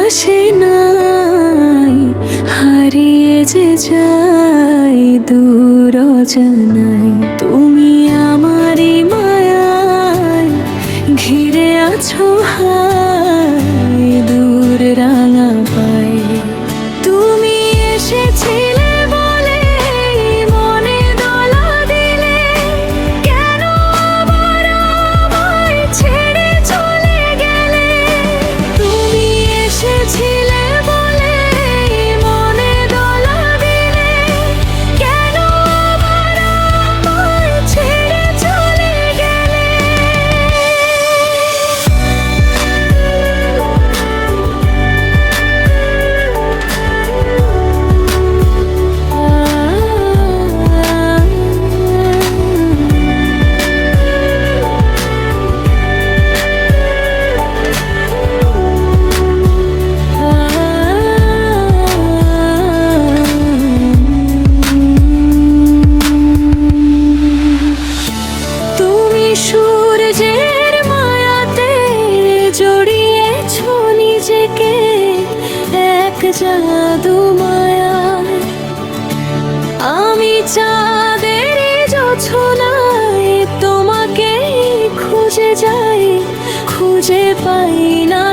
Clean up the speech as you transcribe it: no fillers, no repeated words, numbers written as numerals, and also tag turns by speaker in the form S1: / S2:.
S1: আসে নাই, হারিয়ে যে যাই দূর অজানায়। তুমি আমারই মায়ায় ঘিরে আছো হায় দূর রাঙা পায়। তুমি এসেছিলে বলে মনে দোলা দিলে, কেন আবার আমায় ছেড়ে চলে গেলে? তুমি এসেছিলে বলে মনে দোলা দিলে, কেন আবার আমায় ছেড়ে চলে গেলে? তুমি সূর্যের মায়াতে জড়িয়েছো নিজেকে এক জাদু মায়ায়। আমি চাঁদের জোছনায় তোমাকে খুঁজে যাই, খুঁজে পাই না